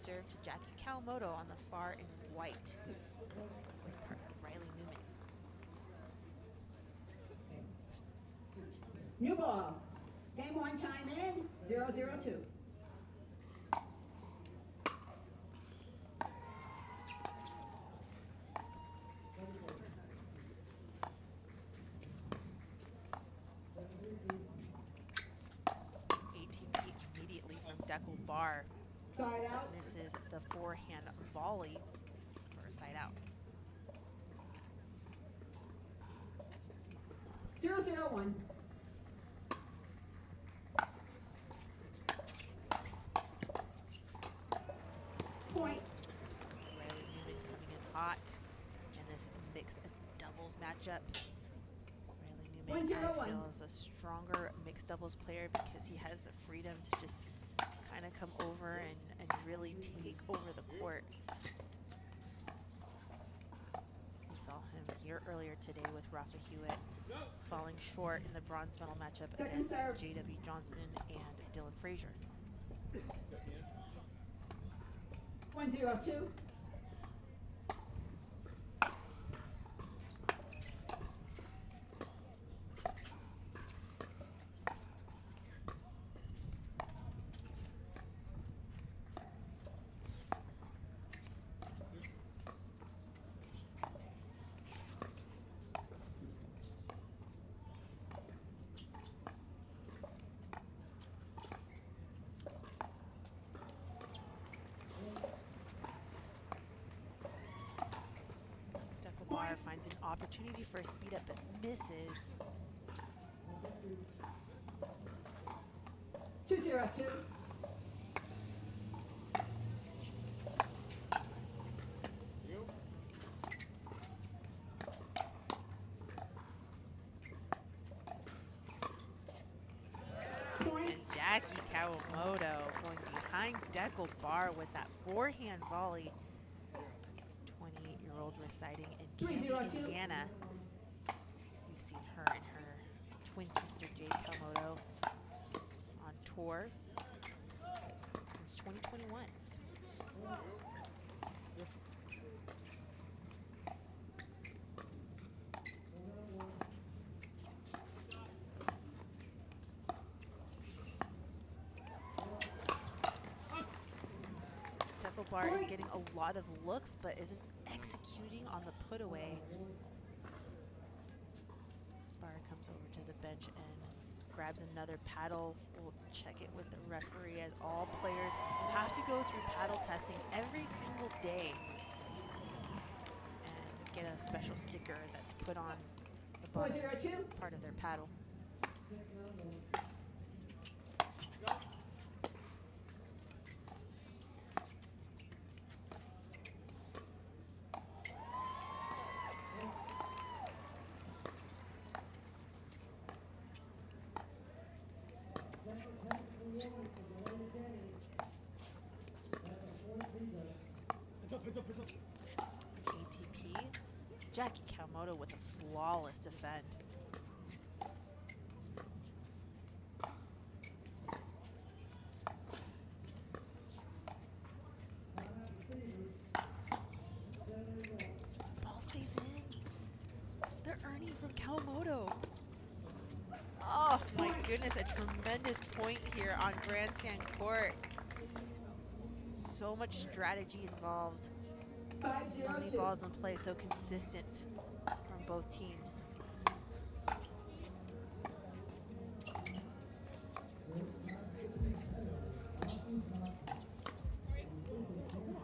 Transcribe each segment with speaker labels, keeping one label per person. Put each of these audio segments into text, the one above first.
Speaker 1: serve to Jackie Kawamoto on the far in white with Riley Newman.
Speaker 2: New ball. Game one time in, 0-0-2.
Speaker 1: ATP immediately from Dekel bar.
Speaker 2: Side out.
Speaker 1: Misses the forehand volley for a side out.
Speaker 2: 0-0-1. Point.
Speaker 1: Riley Newman coming in hot in this mixed doubles matchup. Riley Newman, I feel, is a stronger mixed doubles player because he has the freedom to just kind of come over and really take over the court. We saw him here earlier today with Rafa Hewitt falling short in the bronze medal matchup against J.W. Johnson and Dylan Frazier.
Speaker 2: 1-0-2.
Speaker 1: Finds an opportunity for a speed up, but misses.
Speaker 2: 2-0-2.
Speaker 1: And Jackie Kawamoto going behind Dekel bar with that forehand volley. 28-year-old residing in Canton, Indiana. You've seen her and her twin sister Jade Kawamoto on tour since 2021. Dekel bar is getting a lot of looks, but isn't executing on the put away. Bar comes over to the bench and grabs another paddle. We'll check it with the referee, as all players have to go through paddle testing every single day and get a special sticker that's put on the bottom part of their paddle. ATP, Jackie Kawamoto with a flawless defend. Ball stays in. They're earning from Kawamoto. Oh my goodness, a tremendous point here on Grandstand Court. So much strategy involved. So many balls in play, so consistent from both teams.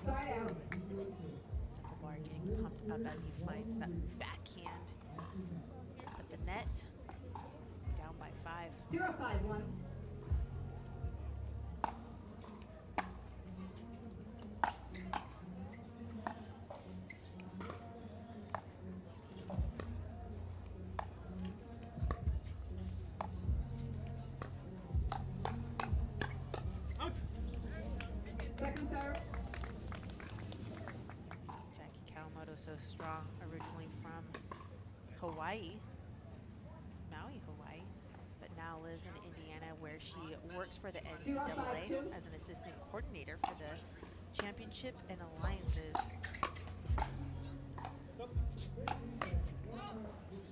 Speaker 2: Side out.
Speaker 1: Dekel bar getting pumped up as he finds that backhand. But the net, down by 5.
Speaker 2: 0-5-1. Second serve.
Speaker 1: Jackie Kawamoto, so strong, originally from Hawaii, Maui, Hawaii, but now lives in Indiana, where she works for the NCAA as an assistant coordinator for the Championship and Alliances.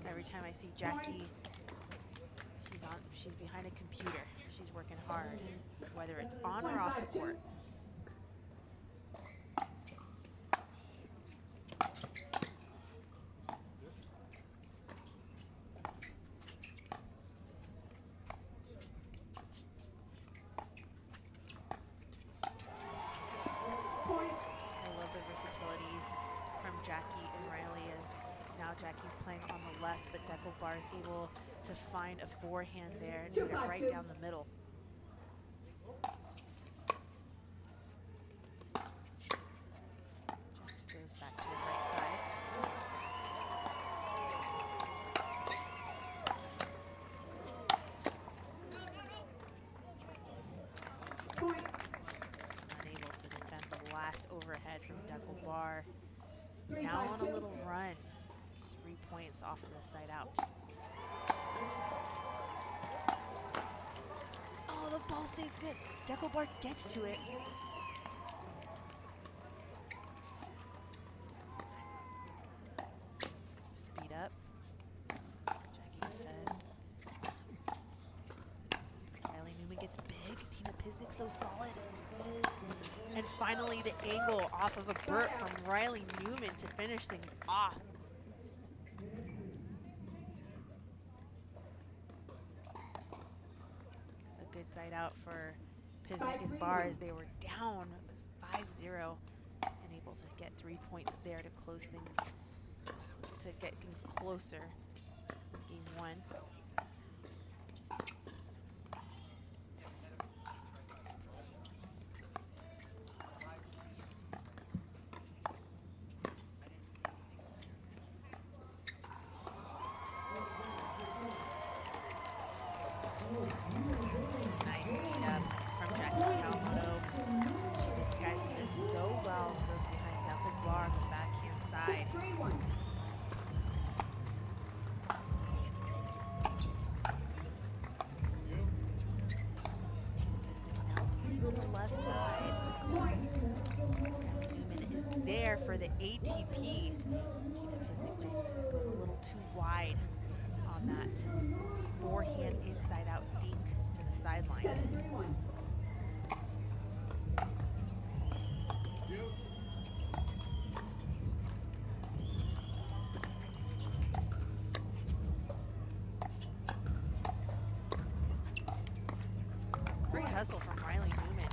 Speaker 1: Every time I see Jackie, she's behind a computer. She's working hard, whether it's on or off the court. Jackie and Riley, as now Jackie's playing on the left, but Dekel is able to find a forehand there and get it right down the middle. Jackie goes back to the right side. Unable to defend the last overhead from Dekel. Now on a little run. 3 points off of the side out. Oh, the ball stays good. Dekel gets to it. Speed up. Jackie defends. Riley Newman gets big. Tina Pisnik so solid. And finally, the angle off of a burp from Riley Newman to finish things off. A good side out for Pisnik and Barr as they were down 5-0 and able to get 3 points there to close things, to get things closer in game one. Nice speed up from Jackie Kawamoto. She disguises it so well and goes behind Dekel on the backhand side.
Speaker 2: 6-3-1.
Speaker 1: Now on the left side. Newman is there for the ATP. Tina Pisnik just goes a little too wide on that forehand inside out dink to the sideline.
Speaker 2: 7-3-1.
Speaker 1: Great hustle from Riley Newman.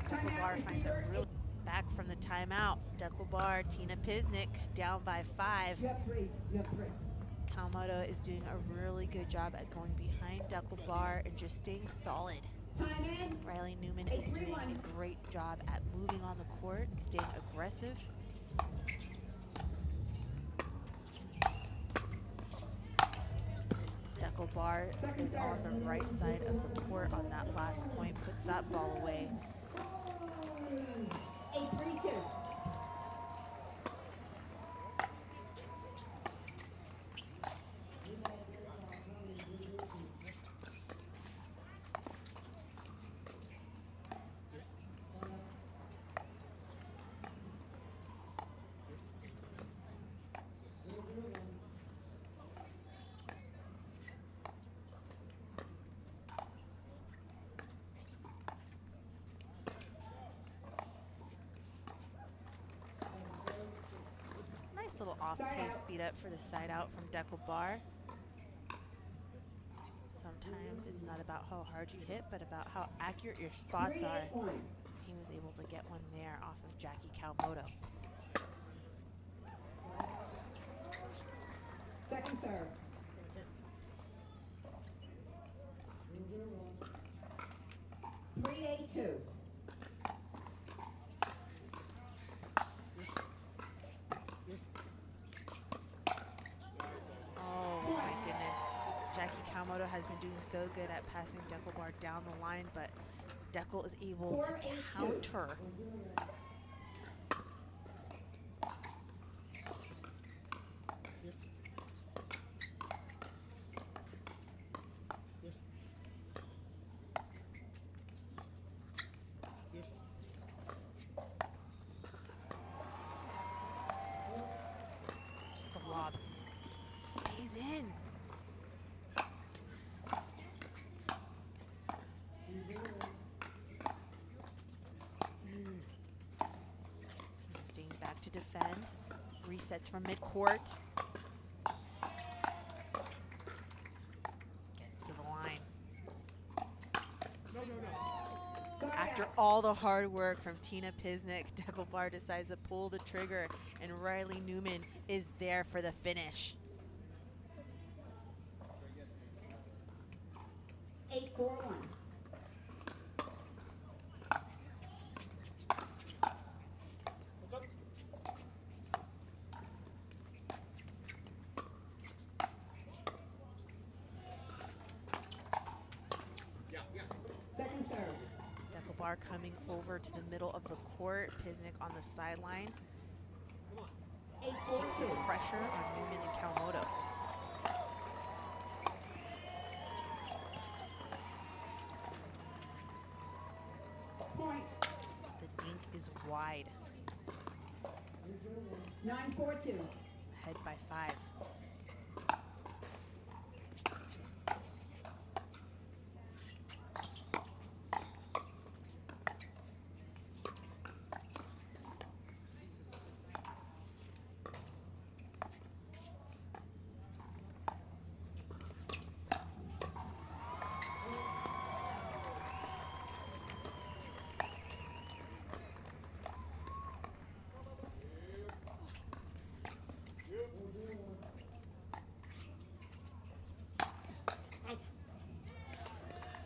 Speaker 1: Dekel finds a real back from the timeout. Dekel, Tina Pisnik down by 5.
Speaker 2: You have 3. You have 3.
Speaker 1: Kawamoto is doing a really good job at going behind Dekel and just staying solid.
Speaker 2: Time in.
Speaker 1: Riley Newman is doing a great job at moving on the court and staying aggressive. Dekel is on the right side of the court on that last point, puts that ball away.
Speaker 2: 8-3-2.
Speaker 1: Little off-pace speed up for the side out from Dekel. Sometimes it's not about how hard you hit, but about how accurate your spots are. He was able to get one there off of Jackie Kawamoto.
Speaker 2: Second serve. 3-8-2.
Speaker 1: Kawamoto has been doing so good at passing Dekel down the line, but Dekel is able to counter. to defend. Resets from midcourt. Gets to the line. After all the hard work from Tina Pisnik, Dekel decides to pull the trigger, and Riley Newman is there for the finish.
Speaker 2: 8-4-1. Second serve.
Speaker 1: Dekel coming over to the middle of the court. Pisnik on the sideline. Keeps the
Speaker 2: 8-4-2.
Speaker 1: pressure on Newman and Kawamoto.
Speaker 2: Point.
Speaker 1: The dink is wide.
Speaker 2: 9-4-2.
Speaker 1: Ahead by 5.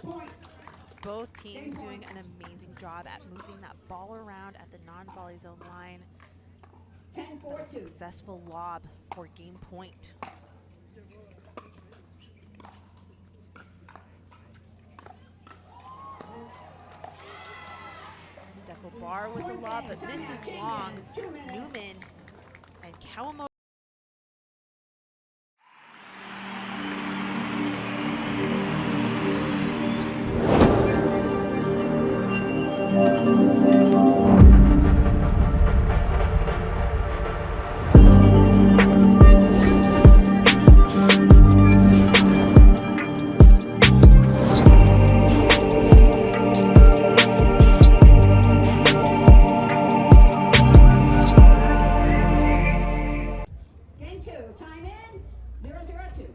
Speaker 2: Point.
Speaker 1: Both teams doing an amazing job at moving that ball around at the non-volley zone line. But a
Speaker 2: 10-4-2.
Speaker 1: successful lob for game point. Dekel with the lob, but this is long. Newman and Kawamoto.
Speaker 2: Game 2. Time in. 0-0-2.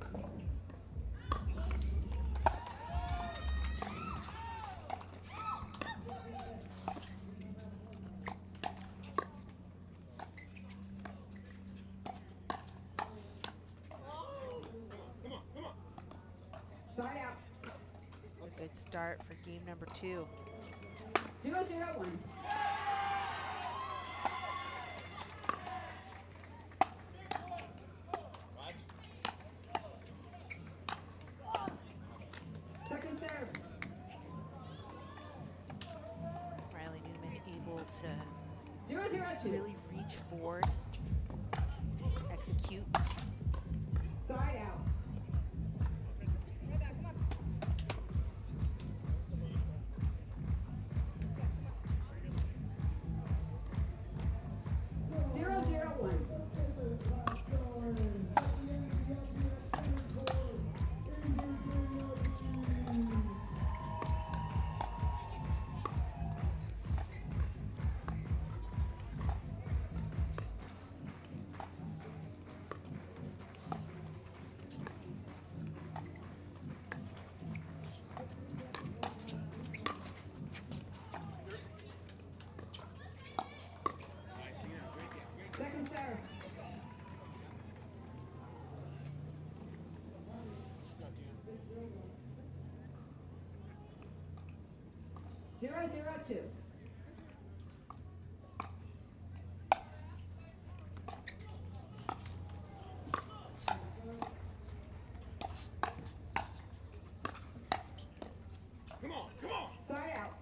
Speaker 2: Side out.
Speaker 1: A good start for game number 2.
Speaker 2: 0-0-1. Second serve.
Speaker 1: Riley Newman able to
Speaker 2: 0-0-2.
Speaker 1: really reach forward, execute.
Speaker 2: Side out. Zero, zero, one. Second serve. 0-0-2.
Speaker 3: Come on!
Speaker 2: Side out.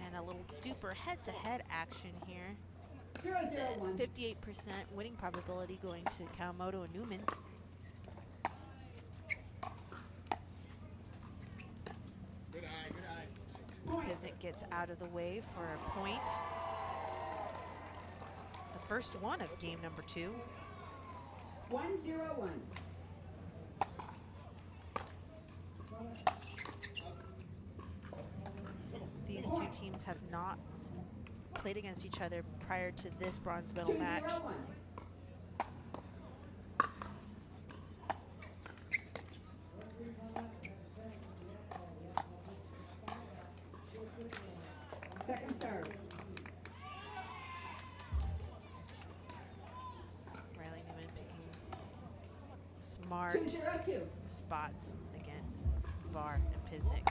Speaker 1: And a little duper head-to-head action here.
Speaker 2: 0-0-1.
Speaker 1: 58% winning probability going to Kawamoto and Newman.
Speaker 3: Good eye.
Speaker 2: Point.
Speaker 1: Pisnik gets out of the way for a point. The first one of game number 2.
Speaker 2: 1-0-1.
Speaker 1: These two teams have not played against each other prior to this bronze medal match.
Speaker 2: 2-0-1. Second serve.
Speaker 1: Riley Newman picking smart
Speaker 2: 2-0-2.
Speaker 1: spots against Var and Pisnik.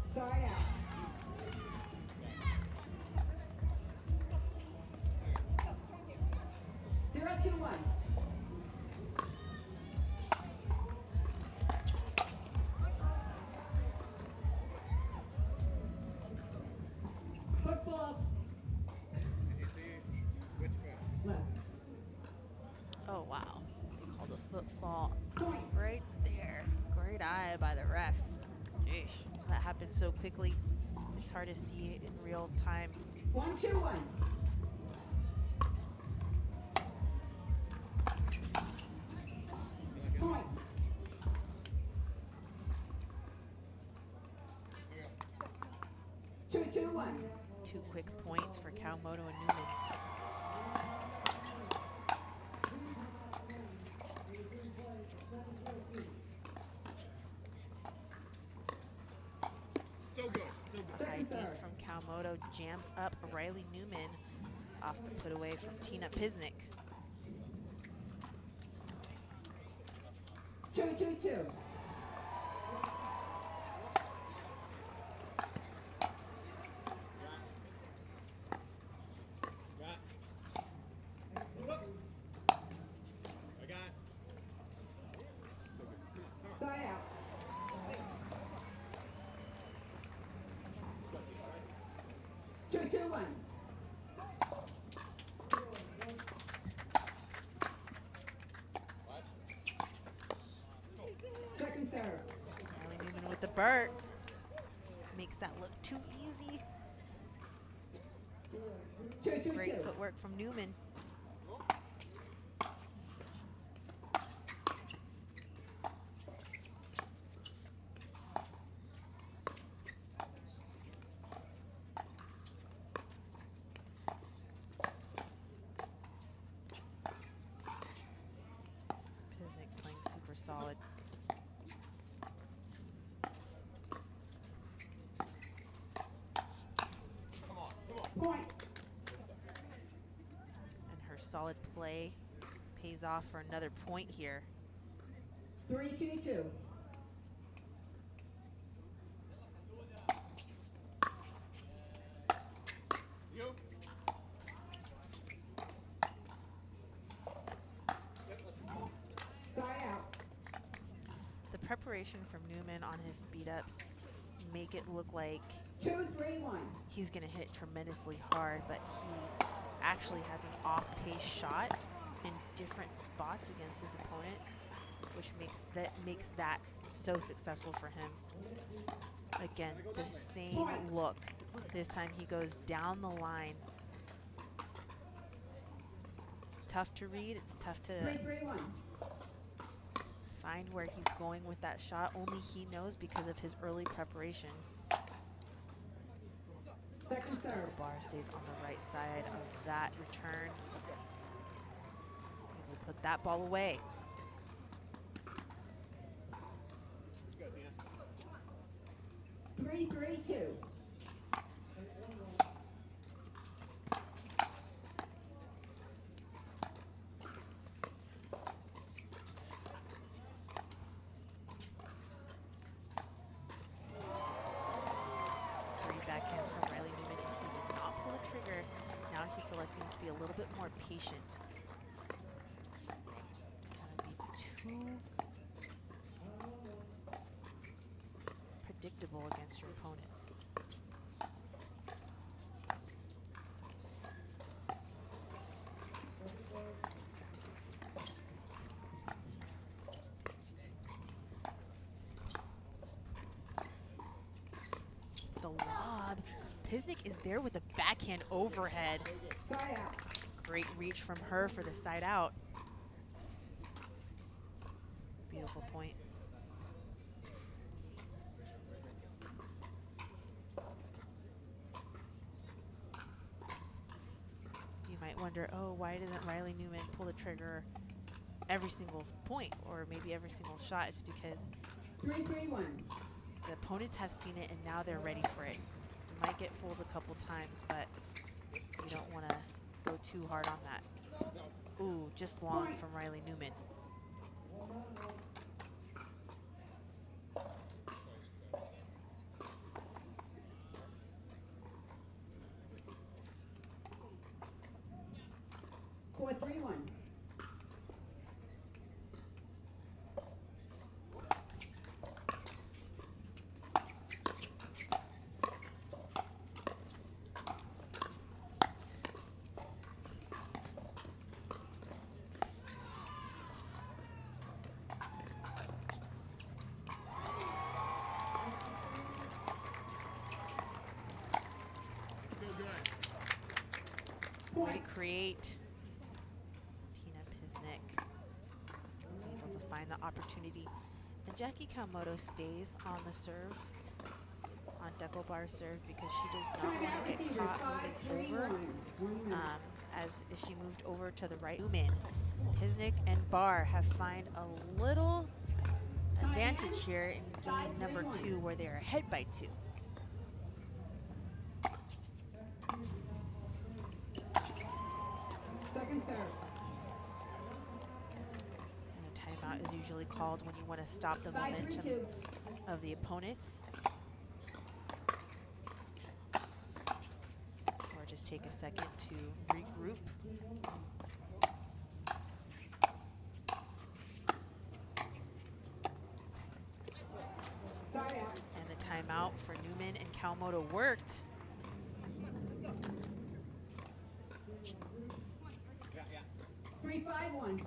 Speaker 2: Side out. Zero, 2-1. Foot fault.
Speaker 3: Did you see which foot?
Speaker 2: Left.
Speaker 1: Oh, wow. They called a foot fault
Speaker 2: Point.
Speaker 1: right there. Great eye by the refs. Jeez, that happened so quickly. It's hard to see it in real time.
Speaker 2: 1-2-1. Point.
Speaker 3: Okay.
Speaker 2: 2-2-1.
Speaker 1: 2 quick points for Kawamoto and Newman.
Speaker 3: So good. So good.
Speaker 1: High
Speaker 2: Second
Speaker 1: dink
Speaker 2: serve.
Speaker 1: from Kawamoto jams up Riley Newman off the put away from Tina Pisnik.
Speaker 2: 2-2-2.
Speaker 3: Got. I got. So good. Come on.
Speaker 2: Side out. Two, 2-1. Second serve.
Speaker 1: Riley Newman with the Burt. Makes that look too easy.
Speaker 2: 2-2-2.
Speaker 1: Great footwork from Newman. Pisnik playing super solid.
Speaker 3: Come on. Come on.
Speaker 2: Point.
Speaker 1: And her solid play pays off for another point here.
Speaker 2: 3-2-2.
Speaker 3: You.
Speaker 2: Side out.
Speaker 1: The preparation from Newman on his speed ups make it look like
Speaker 2: 2-3-1.
Speaker 1: he's going to hit tremendously hard, but he actually has an off-pace shot in different spots against his opponent, which makes that so successful for him. Again, the same look. This time he goes down the line. It's tough to read. It's tough to
Speaker 2: 3-3-1.
Speaker 1: find where he's going with that shot. Only he knows because of his early preparation.
Speaker 2: Second serve.
Speaker 1: The bar stays on the right side of that return. He will put that ball away.
Speaker 3: Good, Tina.
Speaker 2: 3-3-2.
Speaker 1: Three backhands from Riley Newman, and he did not pull the trigger. Now he's selecting to be a little bit more patient. Gotta be too predictable against your opponents. The lob. Pisnik is there with a backhand overhead.
Speaker 2: Side out.
Speaker 1: Great reach from her for the side out. Beautiful point. wonder, oh, why doesn't Riley Newman pull the trigger every single point or maybe every single shot? It's because
Speaker 2: 3-3-1.
Speaker 1: the opponents have seen it and now they're ready for it. You might get fooled a couple times, but you don't want to go too hard on that. Ooh, just long from Riley Newman.
Speaker 2: Four, 3-1.
Speaker 3: So good.
Speaker 1: Way to create. Tina Pisnik is able to find the opportunity. And Jackie Kawamoto stays on the serve, on Dekel bar serve, because she does not want
Speaker 2: Timeout
Speaker 1: to get
Speaker 2: receivers,
Speaker 1: caught
Speaker 2: 5-3-1.
Speaker 1: moving over.
Speaker 2: 1 minute.
Speaker 1: As if she moved over to the right. Newman, Pisnik, and Barr have find a little advantage here in game number 2 where they are ahead by 2.
Speaker 2: Second serve.
Speaker 1: And a timeout is usually called when you want to stop the
Speaker 2: 5-3-2.
Speaker 1: momentum of the opponents. Or just take a second to regroup.
Speaker 2: Side out.
Speaker 1: And the timeout for Newman and Kawamoto worked.
Speaker 3: Yeah, yeah.
Speaker 2: 3-5-1.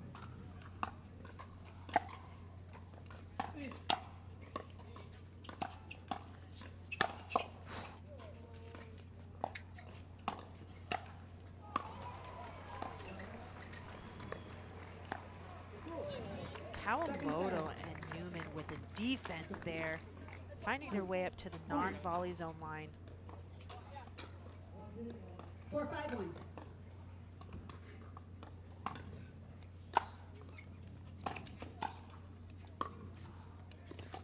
Speaker 1: Kawamoto and Newman with the defense there, finding their way up to the non-volley zone line.
Speaker 2: 4-5-1.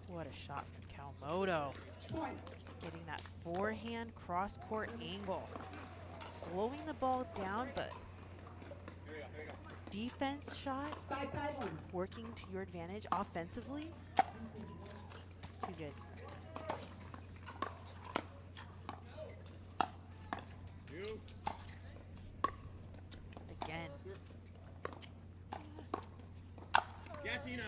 Speaker 1: What a shot from Kawamoto.
Speaker 2: Point.
Speaker 1: Getting that forehand cross-court angle. Slowing the ball down, but
Speaker 3: Here we go, here we go.
Speaker 1: defense shot
Speaker 2: 5-5-1.
Speaker 1: working to your advantage offensively. Too good.
Speaker 3: You.
Speaker 1: Again,
Speaker 3: Yeah, Tina.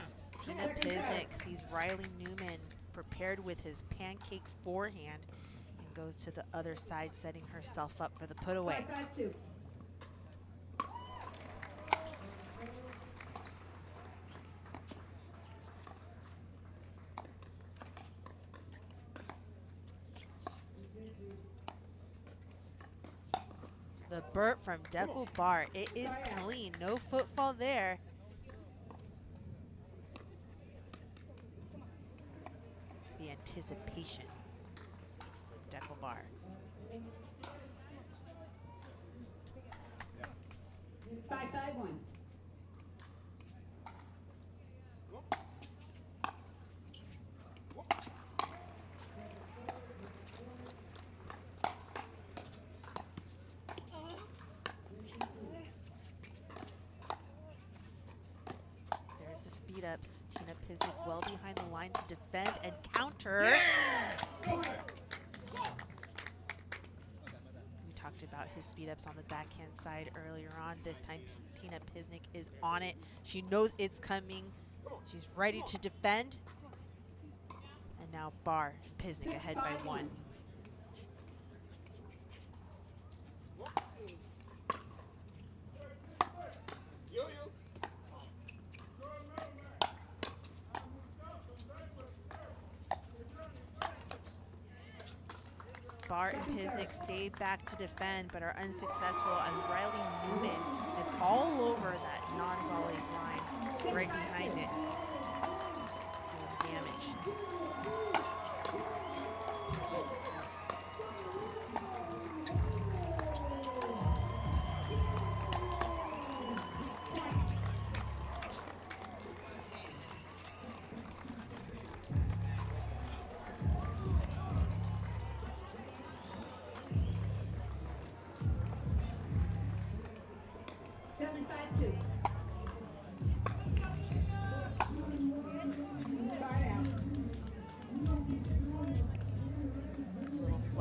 Speaker 1: Tina
Speaker 2: Second
Speaker 1: Pisnik sees Riley Newman prepared with his pancake forehand and goes to the other side, setting herself up for the put away.
Speaker 2: 5-5-2.
Speaker 1: The burp from Dekel bar. It is clean. No footfall there. The anticipation. Dekel bar.
Speaker 2: 5-5-1.
Speaker 1: There's the speed ups. Tina Pisnik well behind the line to defend and counter.
Speaker 3: So good.
Speaker 1: We talked about his speed ups on the backhand side earlier on. This time Tina Pisnik is on it. She knows it's coming. She's ready to defend. And now Barr and Pisnik ahead by 1.
Speaker 3: You, you.
Speaker 1: Barr and Pisnik stay back to defend but are unsuccessful as Riley Newman is all over that non-volley line right behind it. Doing damage.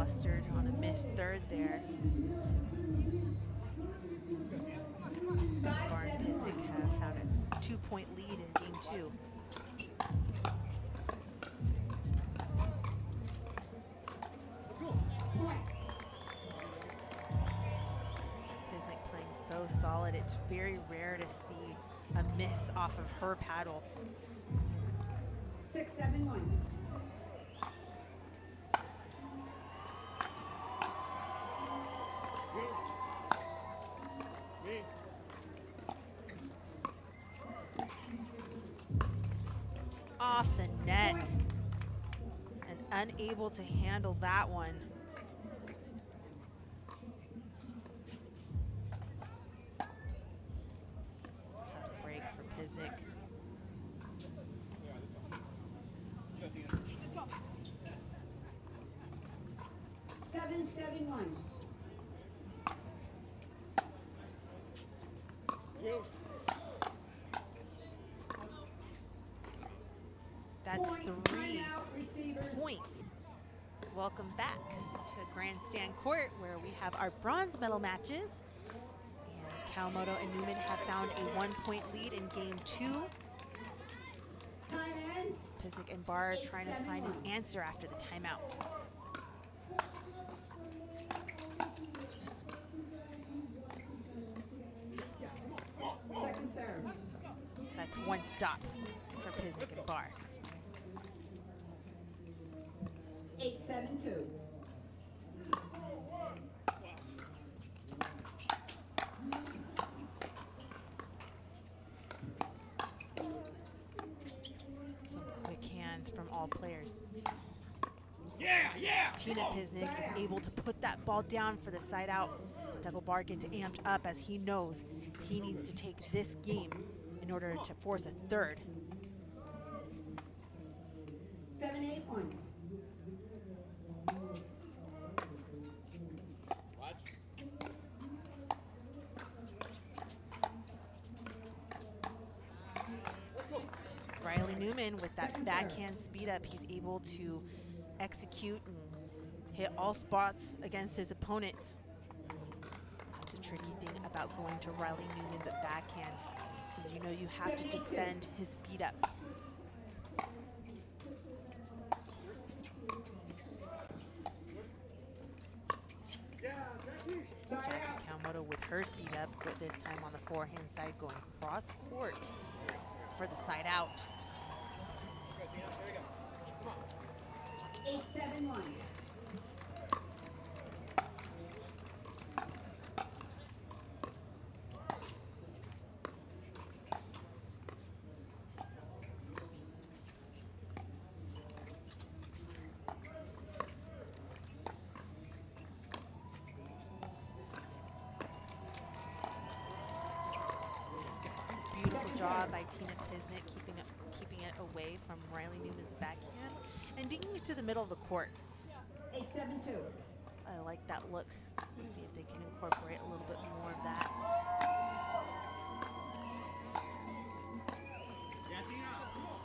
Speaker 1: flustered on a missed third there. Bar and Pisnik have found a 2-point lead in game 2. Pisnik playing so solid. It's very rare to see a miss off of her paddle.
Speaker 2: 6-7-1.
Speaker 1: Off the net. And unable to handle that one. Tough break for Pisnik.
Speaker 2: 7-7-1.
Speaker 1: That's
Speaker 2: Point,
Speaker 1: 3
Speaker 2: timeout, receivers.
Speaker 1: points. Welcome back to Grandstand Court, where we have our bronze medal matches. And Kawamoto and Newman have found a 1-point lead in game 2.
Speaker 2: Time in.
Speaker 1: Pisnik and Bar are trying to find an
Speaker 2: 8-7-1.
Speaker 1: answer after the timeout.
Speaker 2: Second serve.
Speaker 1: That's 1 stop for Pisnik and Bar.
Speaker 2: 8-7-2.
Speaker 1: Some quick hands from all players.
Speaker 3: Yeah, yeah.
Speaker 1: Tina Pisnik is able to put that ball down for the side out. Dekel Bar gets amped up as he knows he needs to take this game in order to force a third.
Speaker 2: 7-8-1.
Speaker 3: Watch.
Speaker 1: Riley Newman with that
Speaker 2: Second serve.
Speaker 1: backhand speed up, he's able to execute and hit all spots against his opponents. That's a tricky thing about going to Riley Newman's backhand, is you know you have to
Speaker 2: 7-8-2.
Speaker 1: defend his speed up.
Speaker 2: Side
Speaker 1: Jackie
Speaker 2: out.
Speaker 1: Kawamoto with her speed up, but this time on the forehand side going cross court for the side out.
Speaker 2: 8-7-1.
Speaker 1: Beautiful job by Tina Pisnik keeping it away from Riley Newman's backhand and digging it to the middle of the court.
Speaker 2: 8-7-2.
Speaker 1: I like that look. Let's see if they can incorporate a little bit more of that.
Speaker 3: Yeah, Tina.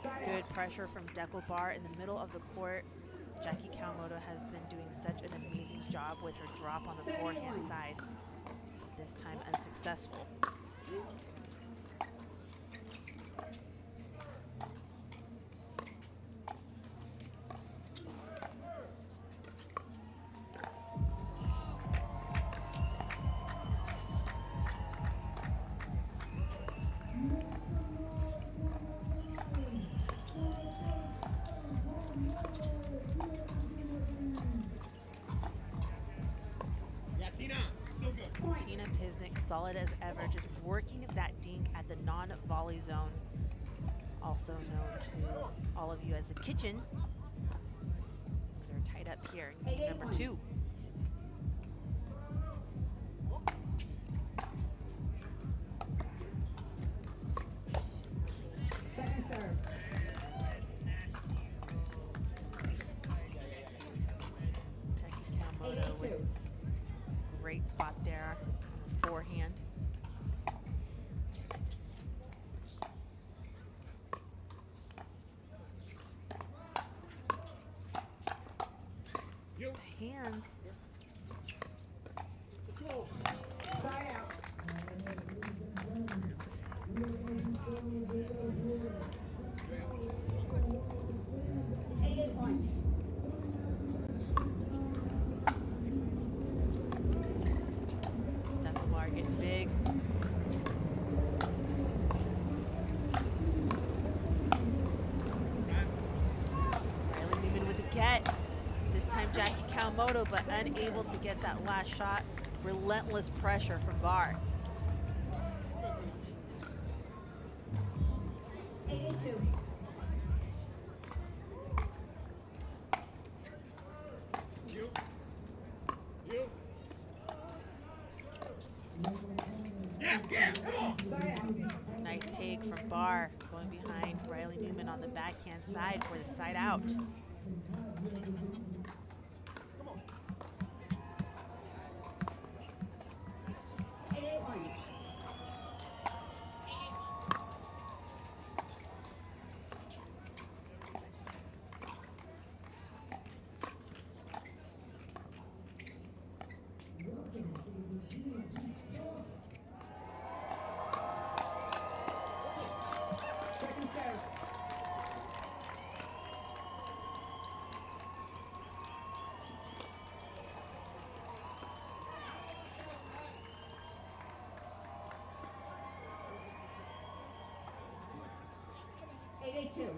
Speaker 2: Side
Speaker 1: Good
Speaker 2: out.
Speaker 1: pressure from Dekel Bar in the middle of the court. Jackie Kawamoto has been doing such an amazing job with her drop on the forehand side. This time unsuccessful.
Speaker 3: Yeah, Tina. So good.
Speaker 2: Point.
Speaker 1: Tina Pisnik, solid as ever, just working that dink at the non-volley zone. Also known to all of you as the kitchen. Things are tied up here. Game number 2.
Speaker 2: Second serve.
Speaker 1: Jackie Kawamoto
Speaker 2: 8-8-2.
Speaker 1: with great spot there on the forehand.
Speaker 3: You.
Speaker 1: Hands.
Speaker 3: Let's go.
Speaker 2: Side out.
Speaker 3: Yeah.
Speaker 2: 8-1.
Speaker 1: Dekel bar getting big. Riley Newman with the get. This time Jackie Kawamoto, but unable to get that last shot. Relentless pressure from Bar.
Speaker 2: 8-2.
Speaker 3: You. You. Yeah, yeah, come on.
Speaker 2: Side out.
Speaker 1: Nice take from Bar, going behind Riley Newman on the backhand side for the side out.
Speaker 3: Come on.
Speaker 2: 8-1. Second serve. Eight, 8-2.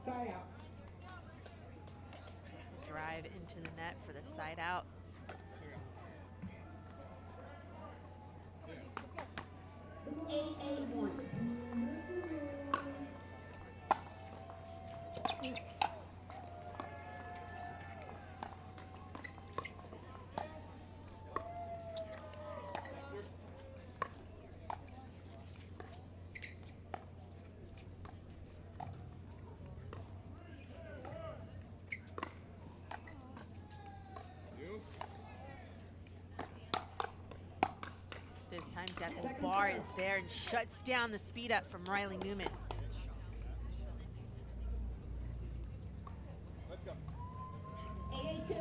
Speaker 2: Side out.
Speaker 1: Drive into the net for the side out.
Speaker 2: 8-1.
Speaker 3: You.
Speaker 1: This time Dekel Bar is there and shuts down the speed up from Riley Newman.
Speaker 3: Let's go.
Speaker 2: 8-2.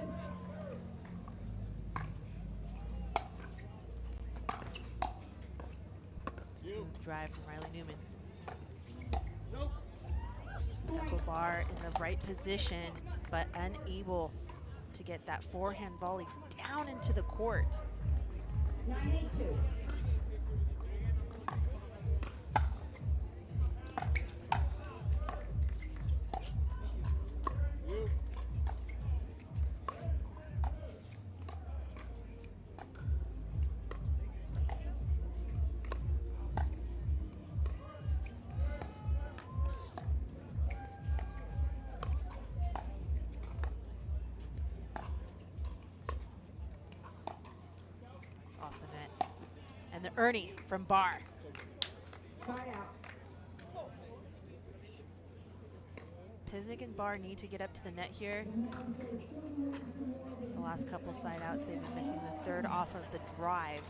Speaker 1: Smooth drive from Riley Newman.
Speaker 3: Nope.
Speaker 1: Dekel Bar in the right position, but unable to get that forehand volley down into the court.
Speaker 2: 9-8-2.
Speaker 3: You.
Speaker 1: Off the net. And the Ernie from Bar.
Speaker 2: Side out.
Speaker 1: Pisnik and Bar need to get up to the net here. The last couple side outs, they've been missing the third off of the drive.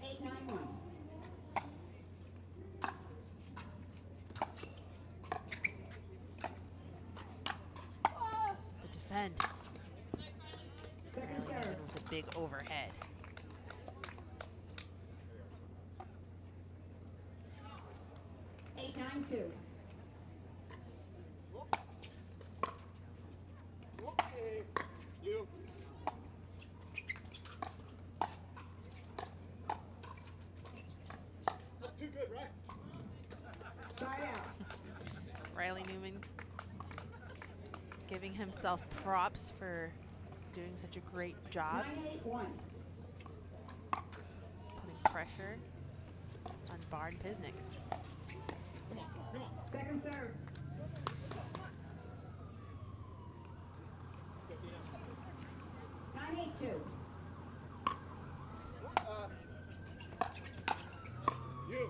Speaker 2: 8-9-1.
Speaker 1: The defend.
Speaker 2: Second
Speaker 1: Riley
Speaker 2: serve.
Speaker 1: Newman with a big overhead.
Speaker 2: 8-9-2.
Speaker 3: Okay. You. That's too good, right?
Speaker 2: Side out.
Speaker 1: Riley Newman giving himself props for doing such a great job,
Speaker 2: 9-8-1.
Speaker 1: putting pressure on Bar and Pisnik.
Speaker 3: Come on. Come on.
Speaker 2: Second serve. 9-8-2.
Speaker 3: You.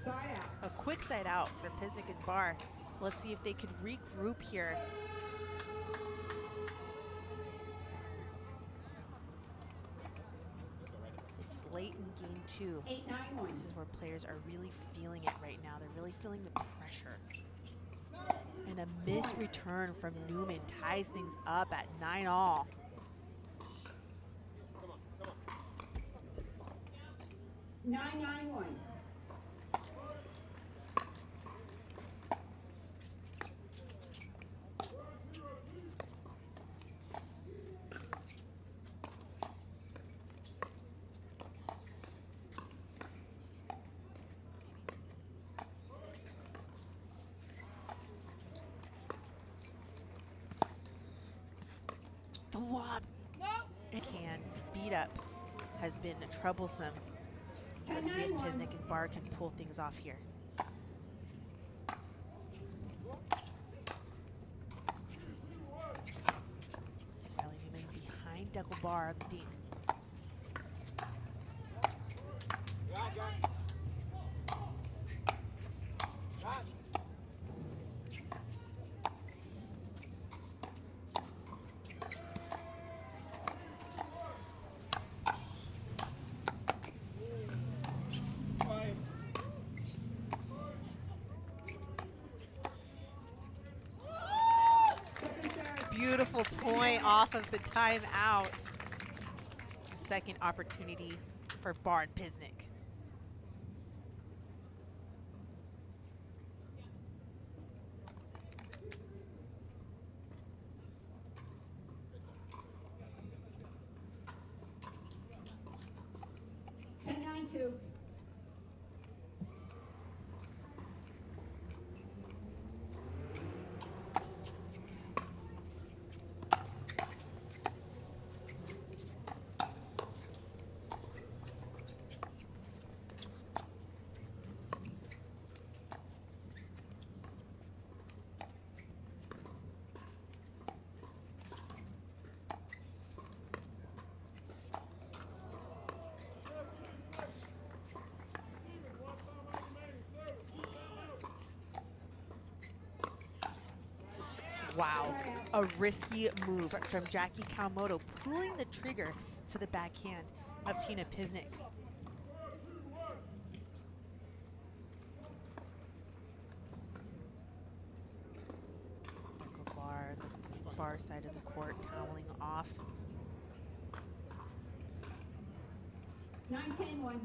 Speaker 2: Side out.
Speaker 1: A quick side out for Pisnik and Bar. Let's see if they could regroup here. late in game 2.
Speaker 2: 8-9-1.
Speaker 1: This is where players are really feeling it right now. They're really feeling the pressure. And a missed return from Newman ties things up at 9-all.
Speaker 3: Come on, come on.
Speaker 2: 9-9-1.
Speaker 1: The lob and can speed up has been troublesome. Let's see if
Speaker 2: 10-9-1.
Speaker 1: Pisnik and Barr can pull things off here. Riley Newman behind Dekel Barr on the deke.
Speaker 3: Got it, guys. Got it. Fine.
Speaker 2: Second serve.
Speaker 1: Beautiful point off of the timeout. Second opportunity for Barr and Pisnik.
Speaker 2: Two.
Speaker 1: Wow, a risky move from Jackie Kawamoto, pulling the trigger to the backhand of Tina Pisnik. Dekel Barr, the far side of the court, toweling off.
Speaker 2: 9-10-1.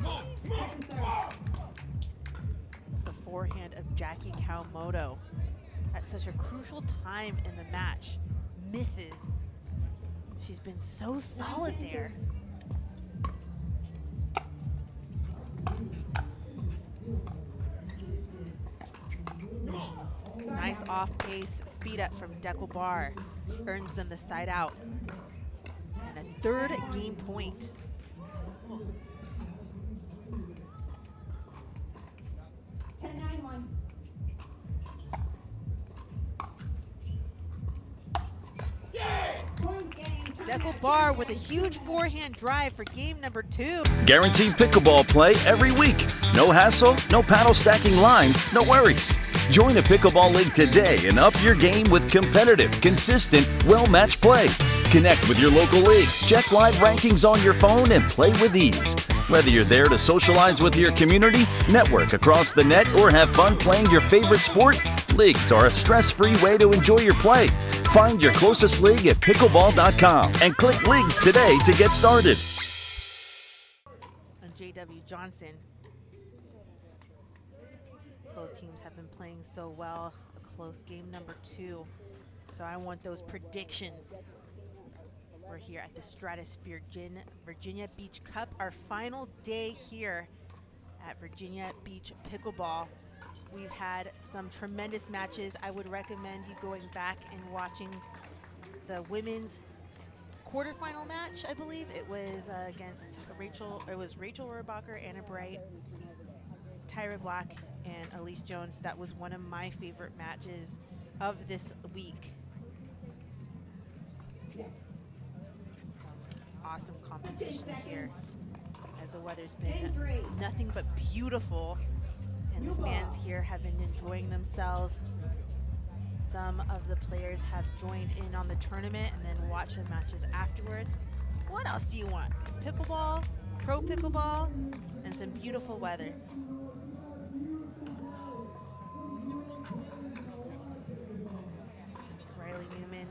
Speaker 3: Got.
Speaker 2: Second serve.
Speaker 1: The forehand of Jackie Kawamoto at such a crucial time in the match misses. She's been so solid there. Nice off-pace speed up from Dekel Barr earns them the side out. And a third game point. Dekel Barr with a huge forehand drive for game number 2.
Speaker 4: Guaranteed pickleball play every week. No hassle, no paddle stacking lines, no worries. Join a pickleball league today and up your game with competitive, consistent, well-matched play. Connect with your local leagues, check live rankings on your phone, and play with ease. Whether you're there to socialize with your community, network across the net, or have fun playing your favorite sport, leagues are a stress-free way to enjoy your play. Find your closest league at pickleball.com and click Leagues today to get started.
Speaker 1: And J.W. Johnson. Both teams have been playing so well. A close game number 2. So I want those predictions. We're here at the Stratusphere Virginia Beach Cup, our final day here at Virginia Beach Pickleball. We've had some tremendous matches. I would recommend you going back and watching the women's quarterfinal match. I believe it was against Rachel Rohrabacher, Anna Bright, Tyra Black, and Elise Jones. That was one of my favorite matches of this week.
Speaker 2: 15
Speaker 1: condition here,
Speaker 2: seconds.
Speaker 1: as the weather's
Speaker 2: Game
Speaker 1: been
Speaker 2: 3.
Speaker 1: nothing but beautiful, and the fans here have been enjoying themselves. Some of the players have joined in on the tournament and then watched the matches afterwards. What else do you want? Pickleball, pro pickleball, and some beautiful weather. Riley Newman,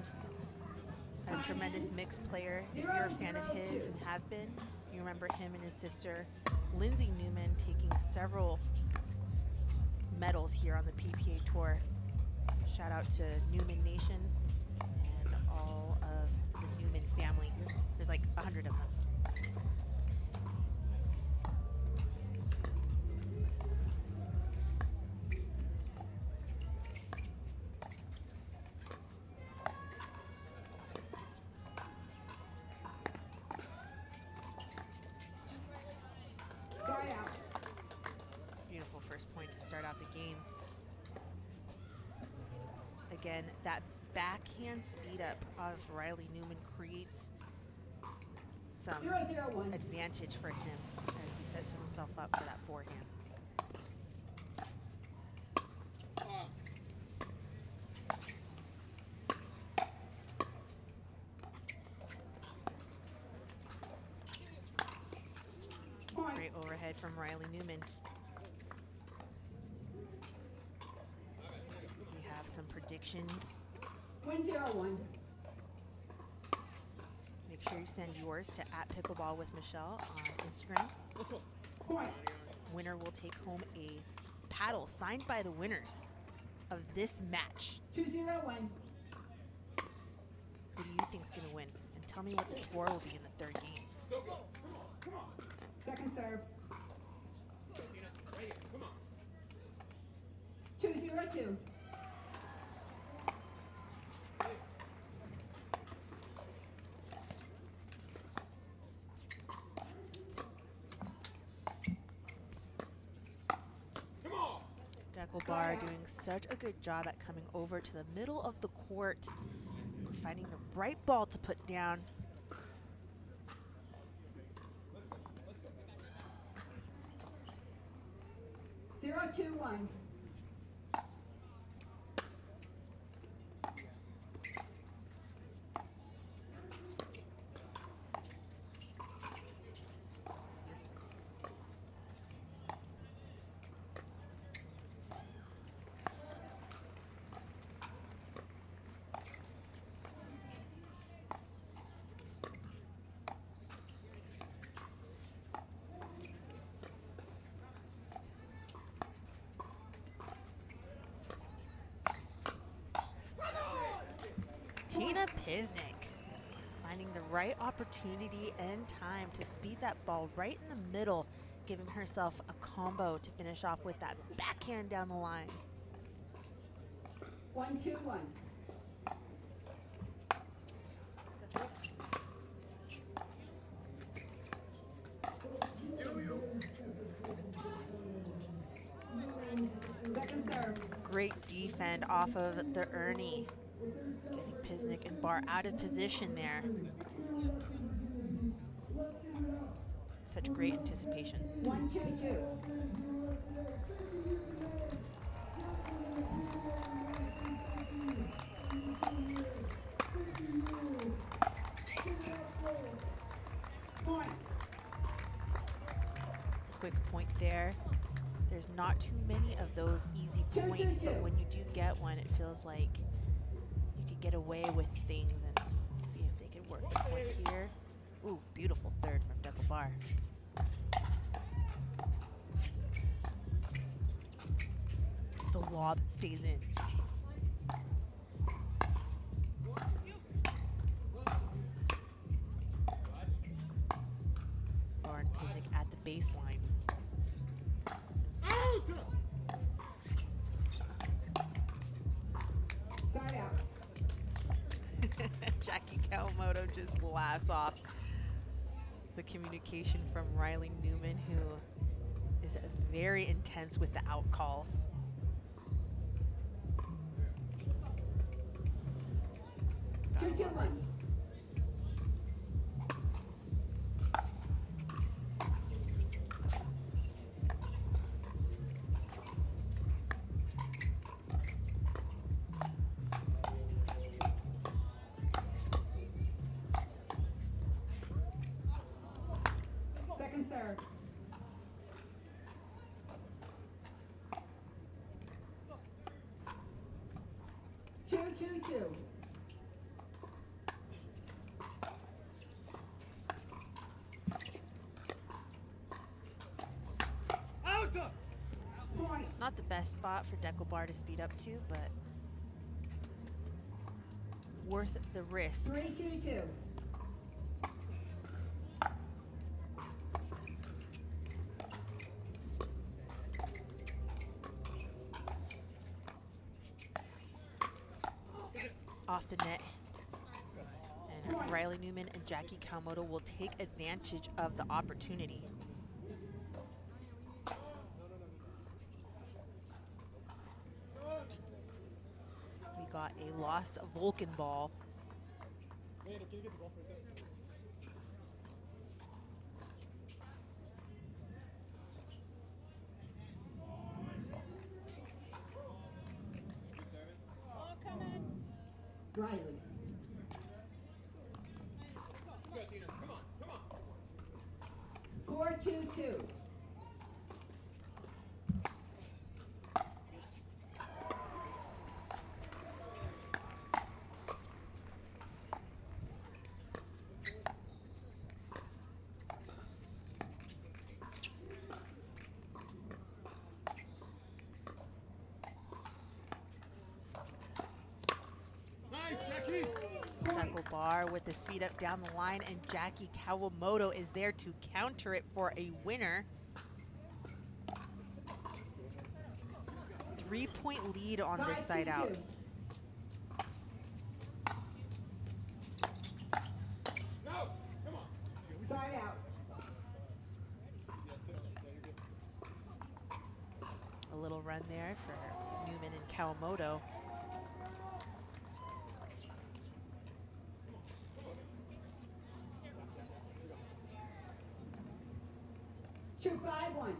Speaker 1: a tremendous mixed player. If you're a fan of his and have been, you remember him and his sister, Lindsay Newman, taking several medals here on the PPA Tour. Shout out to Newman Nation and all of the Newman family. There's like 100 of them.
Speaker 2: Start out.
Speaker 1: Beautiful first point to start out the game. Again, that backhand speed up of Riley Newman creates some
Speaker 2: 0-0-1.
Speaker 1: advantage for him as he sets himself up for that forehand.
Speaker 2: Point.
Speaker 1: Great overhead from Riley Newman. We have some predictions.
Speaker 2: 1-0-1.
Speaker 1: Make sure you send yours to @pickleball with Michelle on Instagram.
Speaker 2: Point.
Speaker 1: Winner will take home a paddle signed by the winners of this match.
Speaker 2: 2-0-1.
Speaker 1: Who do you think's gonna win? And tell me what the score will be in the third game.
Speaker 2: Second serve. 2-0-2.
Speaker 1: Dekel Bar doing such a good job at coming over to the middle of the court and finding the right ball to put down.
Speaker 2: Zero, 2-1.
Speaker 1: Pisnik finding the right opportunity and time to speed that ball right in the middle, giving herself a combo to finish off with that backhand down the line.
Speaker 2: 1-2-1. Second serve.
Speaker 1: Great defend off of the Ernie. Getting Pisnik and Bar out of position there. Such great anticipation.
Speaker 2: 1-2-2. Point.
Speaker 1: Quick point there. There's not too many of those easy points, but when you do get one, it feels like you could get away with things, and see if they could work the point here. Ooh, beautiful third from Dekel Bar. The lob stays in. Lauren Pisnik at the baseline.
Speaker 2: Side out.
Speaker 1: Jackie Kawamoto just laughs off the communication from Riley Newman, who is very intense with the out calls.
Speaker 2: Two, 2-1. serve. 2-2-2. Point.
Speaker 1: Not the best spot for Dekel Bar to speed up to, but worth the risk.
Speaker 2: 3-2-2.
Speaker 1: Off the net. And Riley Newman and Jackie Kawamoto will take advantage of the opportunity. We got a lost Vulcan ball.
Speaker 2: Riley.
Speaker 3: Good, Tina. Come on, come on.
Speaker 2: 4-2-2.
Speaker 3: Nice, Jackie.
Speaker 1: Dekel Bar with the speed up down the line, and Jackie Kawamoto is there to counter it for a winner. 3-point lead on this side out.
Speaker 2: 5-2-2.
Speaker 3: No, come on.
Speaker 2: Side out.
Speaker 1: A little run there for Newman and Kawamoto.
Speaker 2: Two, 5-1.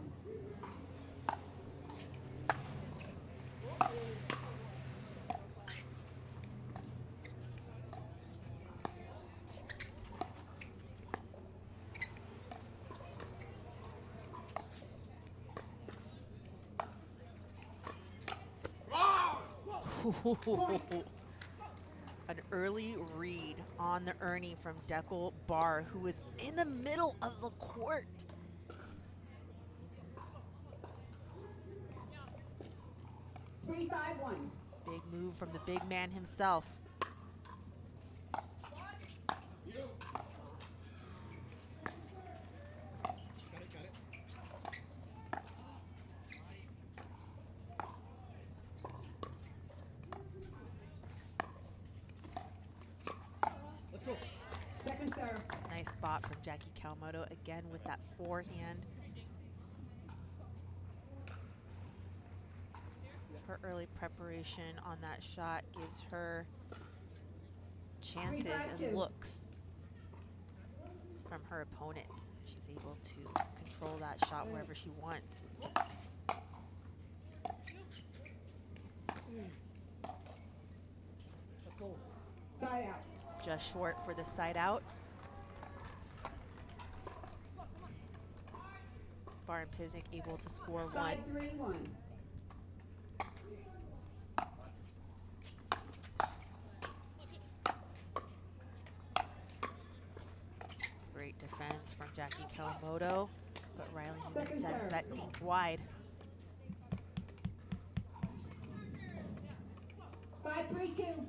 Speaker 1: An early read on the Ernie from Dekel Bar, who was in the middle of the court.
Speaker 2: Three, 5-1.
Speaker 1: Big move from the big man himself.
Speaker 3: Let's go.
Speaker 2: Second serve.
Speaker 1: Nice spot from Jackie Kawamoto again with that forehand. Her early preparation on that shot gives her chances and looks from her opponents. She's able to control that shot wherever she wants.
Speaker 2: Side out.
Speaker 1: Just short for the side out. Bar and Pisnik able to score one.
Speaker 2: 5-3-1.
Speaker 1: Great defense from Jackie Kawamoto, but Riley Newman
Speaker 2: Second
Speaker 1: sends
Speaker 2: serve.
Speaker 1: that deep wide.
Speaker 2: 5-3-2.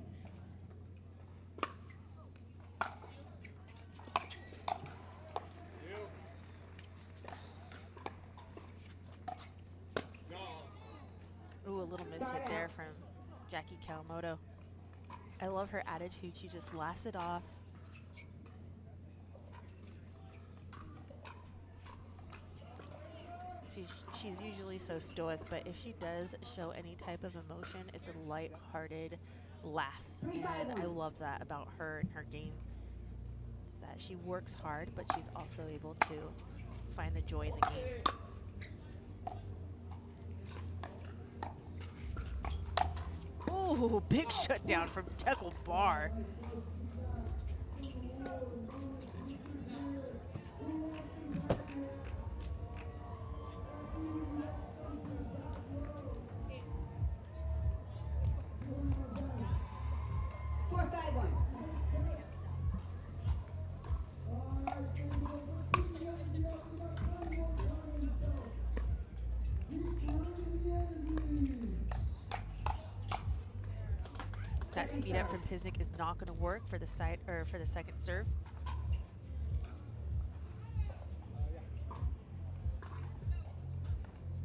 Speaker 1: Ooh, a little miss hit there from Jackie Kawamoto. I love her attitude. She just laughs it off. She's usually so stoic, but if she does show any type of emotion, it's a light-hearted laugh. And I love that about her and her game, is that she works hard, but she's also able to find the joy in the game. Ooh, big shutdown from Dekel Bar. That
Speaker 2: Second
Speaker 1: speed up
Speaker 2: serve.
Speaker 1: from Pisnik is not going to work for the side or for the second serve.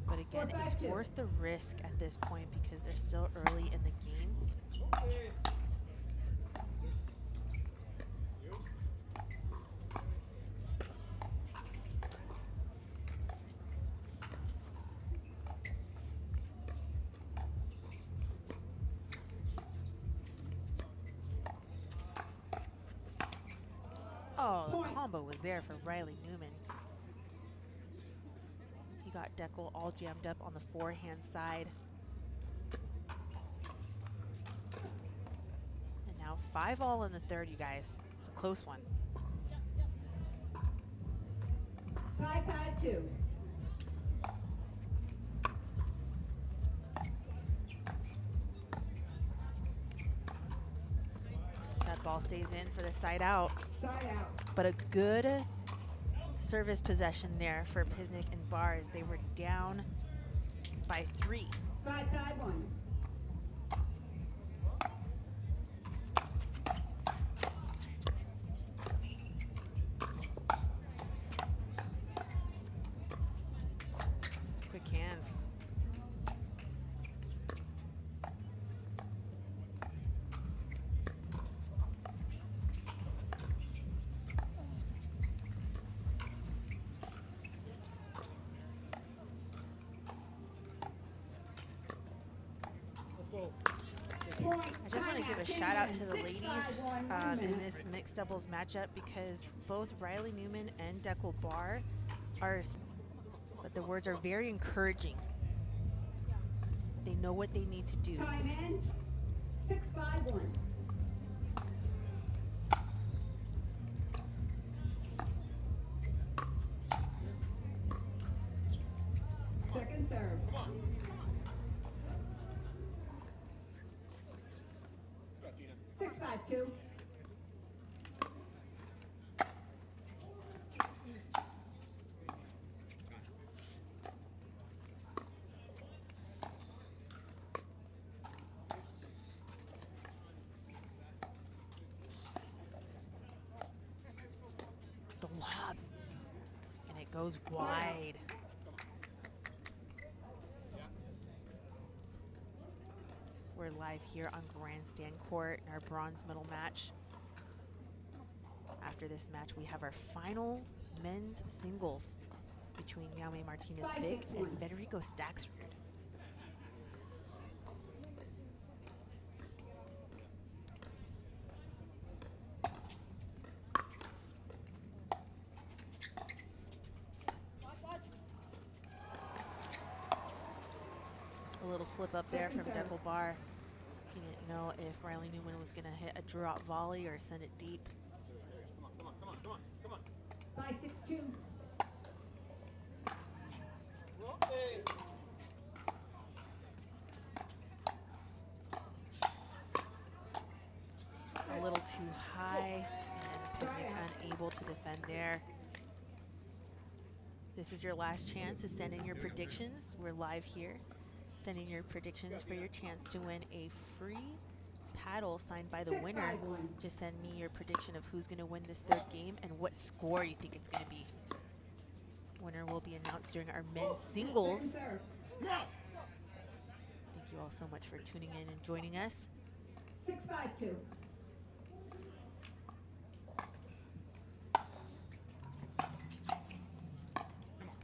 Speaker 1: But again, it's
Speaker 2: 4-5-2.
Speaker 1: worth the risk at this point because they're still early in the game. Oh, the combo was there for Riley Newman. He got Dekel all jammed up on the forehand side. And now 5-all in the third, you guys. It's a close one.
Speaker 2: 5-5-2.
Speaker 1: That ball stays in for the side out.
Speaker 2: Side out.
Speaker 1: But a good service possession there for Pisnik and Bars. They were down by 3.
Speaker 2: 5-5-1.
Speaker 1: Quick hands.
Speaker 2: Point.
Speaker 1: I just want to give a shout out to the ladies in this mixed doubles matchup because both Riley Newman and Dekel Bar are, but the words are very encouraging. They know what they need to do.
Speaker 2: Time in. 6-5-1. Second serve. 6-5-2.
Speaker 1: The lob, and it goes wide. We're live here on Grandstand Court in our bronze medal match. After this match, we have our final men's singles between Jaume Martinez-Big and
Speaker 2: 5-6-1.
Speaker 1: Federico Staksrud. A little slip up there from
Speaker 2: Second serve.
Speaker 1: Dekel Bar. He didn't know if Riley Newman was going to hit a drop volley or send it deep.
Speaker 3: Come on.
Speaker 2: 5-6-2.
Speaker 1: A little too high, and Pisnik unable to defend there. This is your last chance to send in your predictions. We're live here. Send in your predictions for your chance to win a free paddle signed by the winner.
Speaker 2: 6-5-1.
Speaker 1: Just send me your prediction of who's going to win this third game and what score you think it's going to be. Winner will be announced during our men's singles.
Speaker 2: Second serve.
Speaker 1: Thank you all so much for tuning in and joining us.
Speaker 2: 6-5-2.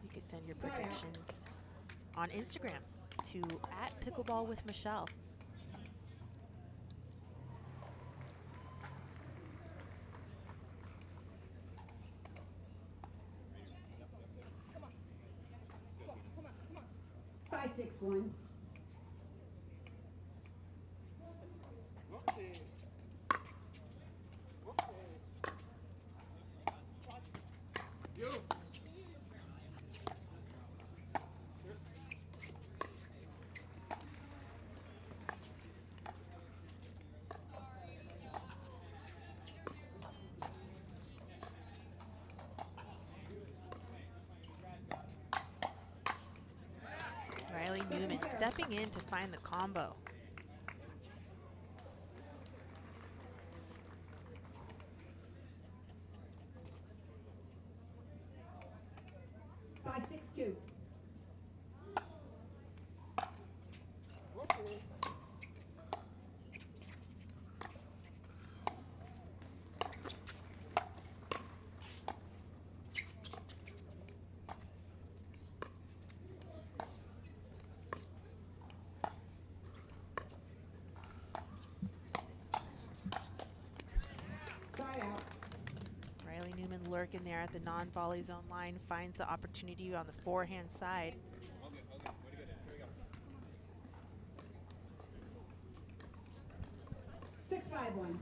Speaker 1: You can send your predictions on Instagram to @pickleballwithmichelle.
Speaker 2: Five, 6-1.
Speaker 1: Riley Newman stepping in to find the combo.
Speaker 2: 5-6-2. Side out.
Speaker 1: Riley Newman lurking there at the non-volley zone line, finds the opportunity on the forehand side.
Speaker 3: All good, all good. Way to go, Dan. Here we go.
Speaker 2: 6-5-1.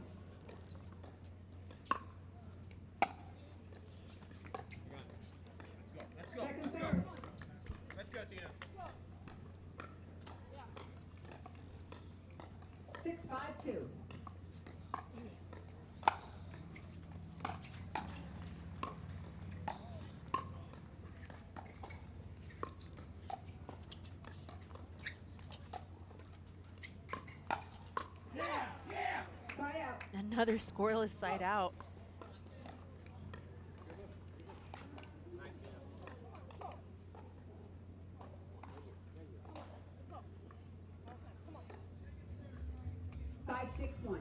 Speaker 3: Let's go.
Speaker 2: Second
Speaker 3: Let's go.
Speaker 2: serve.
Speaker 3: Let's go, Tina.
Speaker 2: 6-5-2. Side out.
Speaker 1: Another scoreless side out.
Speaker 3: Nice, Tina.
Speaker 2: 5-6-1.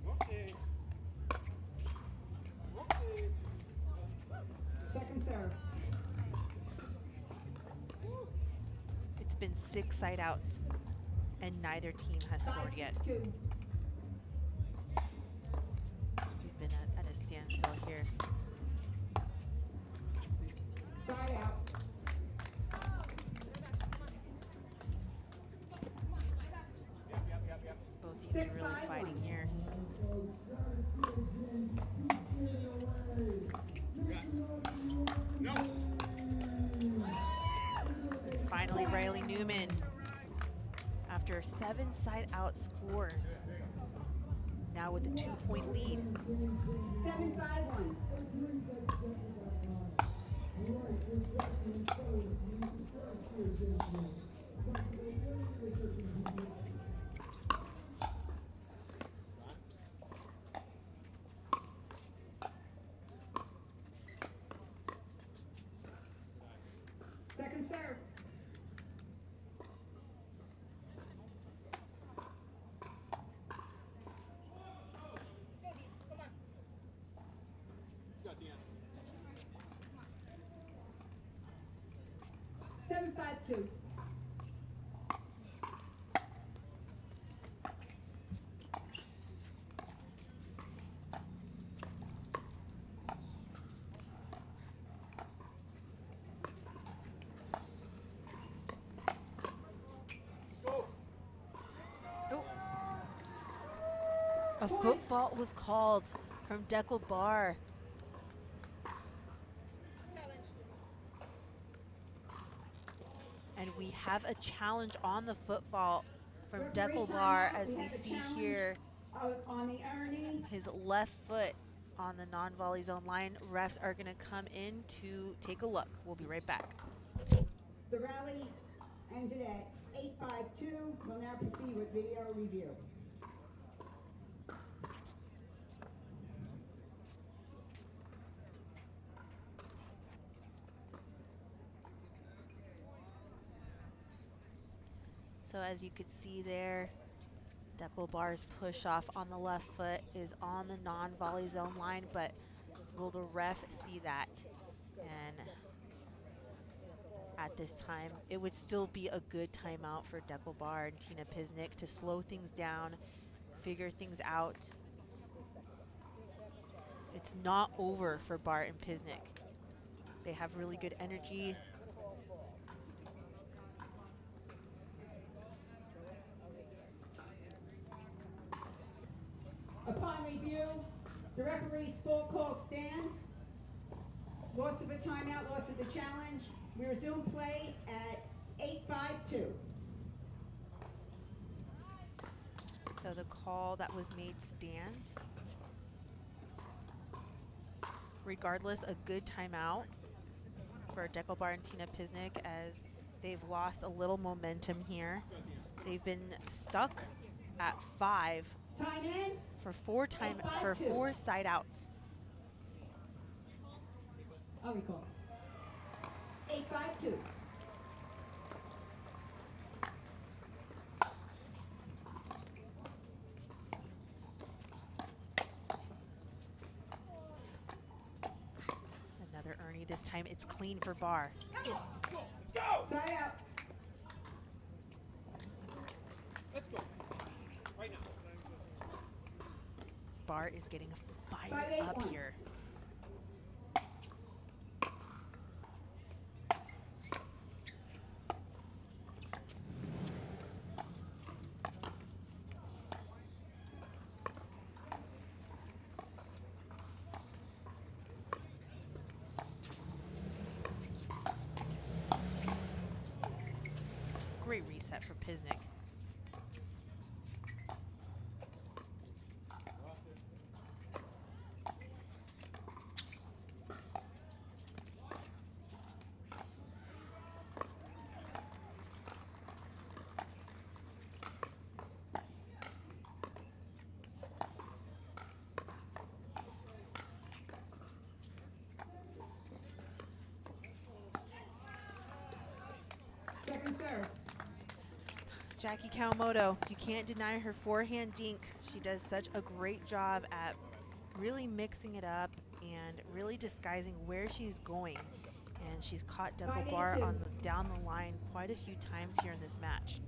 Speaker 3: Okay. Okay.
Speaker 2: Second serve.
Speaker 1: It's been 6 side outs, and neither team has scored yet.
Speaker 2: 5-6-2.
Speaker 1: We've been at a standstill here.
Speaker 2: Side out.
Speaker 1: Both teams are really
Speaker 2: 6-5-1.
Speaker 1: fighting here.
Speaker 3: No.
Speaker 1: And finally, Riley Newman, after 7 side out scores, now with a 2-point lead.
Speaker 2: 7-5-1. Second serve.
Speaker 3: Let's go, Tina.
Speaker 2: 7-5-2.
Speaker 3: Go.
Speaker 1: Oh. A foot fault was called from Dekel Bar. And we have a challenge on the foot fault from
Speaker 2: Referee
Speaker 1: Dekel Bar,
Speaker 2: timeout.
Speaker 1: as we
Speaker 2: have a
Speaker 1: see
Speaker 2: challenge
Speaker 1: here
Speaker 2: on the Ernie.
Speaker 1: his left foot on the non-volley zone line. Refs are going to come in to take a look. We'll be right back.
Speaker 2: The rally ended at 8-5-2. We'll now proceed with video review.
Speaker 1: So as you could see there, Dekel Bar's push off on the left foot is on the non-volley zone line, but will the ref see that? And at this time, it would still be a good timeout for Dekel Bar and Tina Pisnik to slow things down, figure things out. It's not over for Bar and Pisnik. They have really good energy.
Speaker 2: Upon review, the referee's full call stands. Loss of a timeout, loss of the challenge. We resume play at 8-5-2.
Speaker 1: So the call that was made stands. Regardless, a good timeout for Dekel Bar and Tina Pisnik, as they've lost a little momentum here. They've been stuck at 5
Speaker 2: Time in.
Speaker 1: for 4 side outs.
Speaker 2: I'll recall. 8-5-2.
Speaker 1: Another Ernie. This time it's clean for Bar.
Speaker 3: Let's go. Let's go.
Speaker 2: Side out.
Speaker 3: Let's go. Right now.
Speaker 1: Bar is getting fired
Speaker 2: 5-8-1.
Speaker 1: up here. Great reset for Pisnik.
Speaker 2: Second serve.
Speaker 1: Jackie Kawamoto, you can't deny her forehand dink. She does such a great job at really mixing it up and really disguising where she's going. And she's caught Dekel Bar on the, down the line quite a few times here in this match.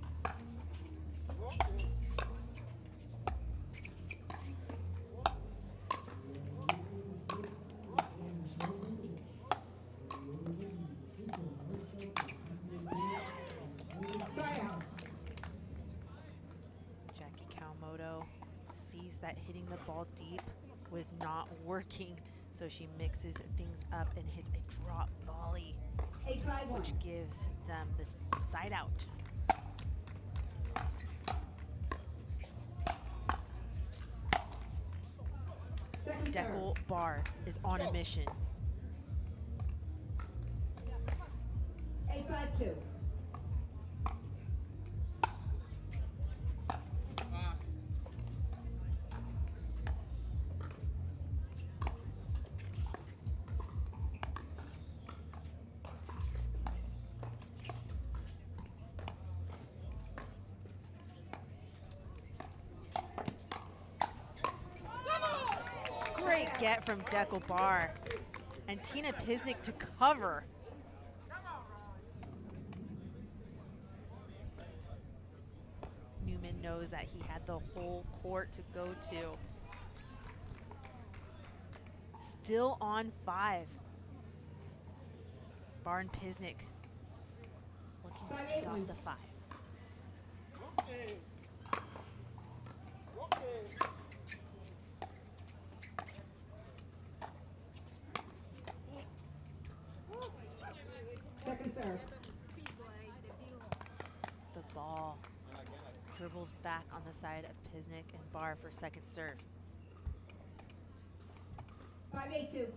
Speaker 2: Side out.
Speaker 1: Jackie Kawamoto sees that hitting the ball deep was not working, so she mixes things up and hits a drop volley,
Speaker 2: 8-5-1.
Speaker 1: which gives them the side out.
Speaker 2: Second serve.
Speaker 1: Dekel Bar is on a mission.
Speaker 2: 8-5-2.
Speaker 1: Great get from Dekel Bar. And Tina Pisnik to cover. Newman knows that he had the whole court to go to. Still on 5. Bar and Pisnik looking to get off the 5.
Speaker 2: Second serve.
Speaker 1: The ball dribbles back on the side of Pisnik and Bar for second serve.
Speaker 2: 5-8-2.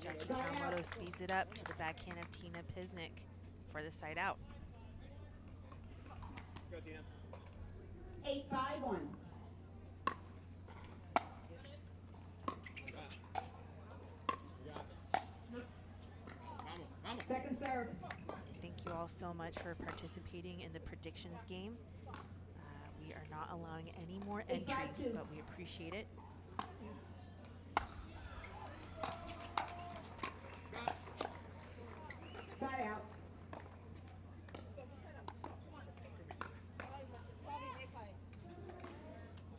Speaker 1: Jackie Kawamoto speeds it up to the backhand of Tina Pisnik for the side out.
Speaker 3: Go, Tina.
Speaker 2: 8-5-1. Second serve.
Speaker 1: Thank you all so much for participating in the predictions game. We are not allowing any more entries,
Speaker 2: 8-5-2.
Speaker 1: but we appreciate it.
Speaker 2: Side out.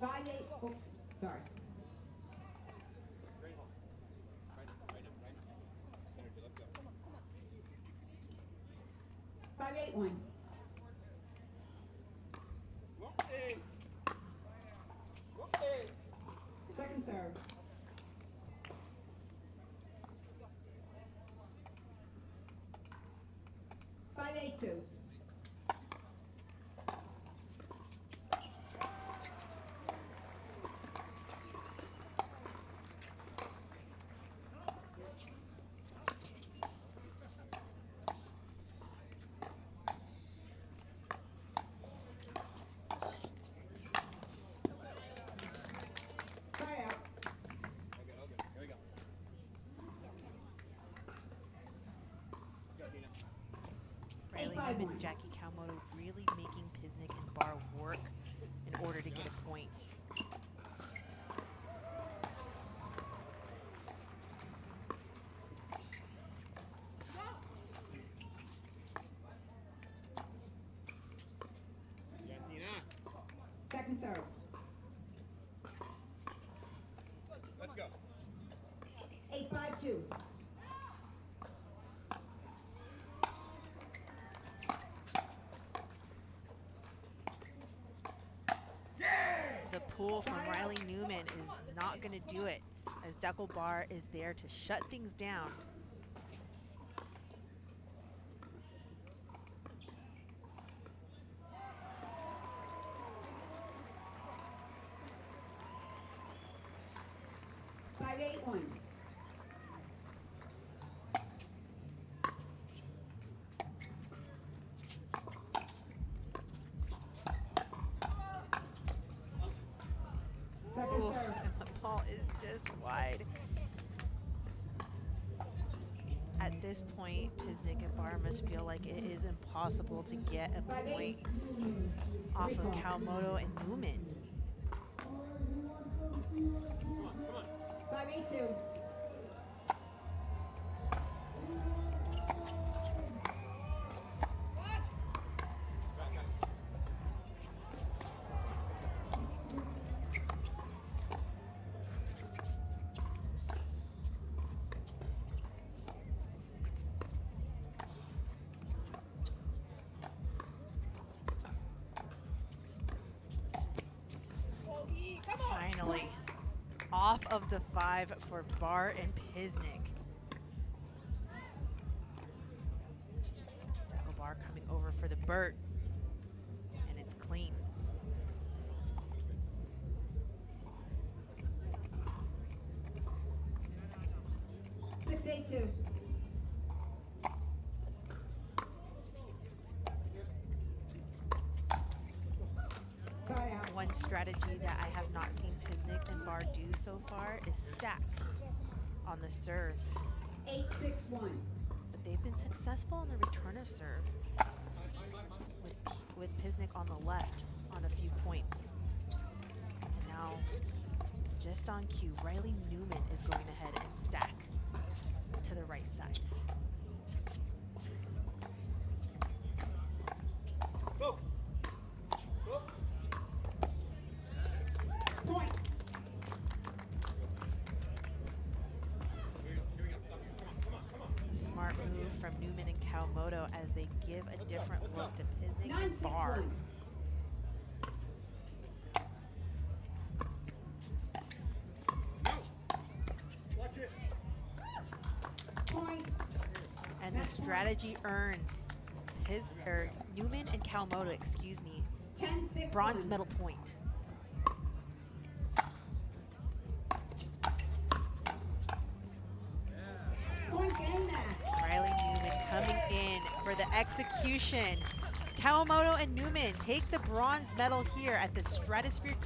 Speaker 2: 5-8. Oops. Sorry.
Speaker 3: Right home. Right now. Energy, let's go.
Speaker 2: 5-8-1. Second serve. 5-8-2. 5-1.
Speaker 1: Newman and Jackie Kawamoto really making Pisnik and Barr work in order to get a point.
Speaker 2: Second serve.
Speaker 3: Let's go.
Speaker 2: 8-5-2.
Speaker 1: The pull from Riley Newman is not going to do it, as Dekel Barr is there to shut things down.
Speaker 2: Five, 8-1. Second
Speaker 1: Ooh,
Speaker 2: serve.
Speaker 1: and the ball is just wide. At this point, Pisnik and Barr must feel like it is impossible to get a point
Speaker 2: 5-8.
Speaker 1: off of Kawamoto and Newman.
Speaker 2: 5-8-2.
Speaker 1: Finally, off of the 5 for Barr and Pisnik. Dekel Barr coming over for the Burt, and it's clean.
Speaker 2: Six, 8-2. Sorry, out.
Speaker 1: One strategy that I have not seen Pisnik and Barr do so far is stack on the serve.
Speaker 2: 8-6-1.
Speaker 1: But they've been successful in the return of serve with Pisnik on the left on a few points. And now, just on cue, Riley Newman is going ahead and stack to the right side.
Speaker 3: Go. Go.
Speaker 2: Point.
Speaker 3: Here we go. Stop here. Come on.
Speaker 1: Smart move from Newman and Kawamoto as they give a different look to Pisnik and
Speaker 2: 9-6-1.
Speaker 1: Barr.
Speaker 3: No. Watch it.
Speaker 2: Point.
Speaker 1: And the strategy earns Newman and Kawamoto,
Speaker 2: 10-6-1.
Speaker 1: bronze medal point.
Speaker 2: Point game match.
Speaker 1: Riley Newman coming in for the execution. Kawamoto and Newman take the bronze medal here at the Stratusphere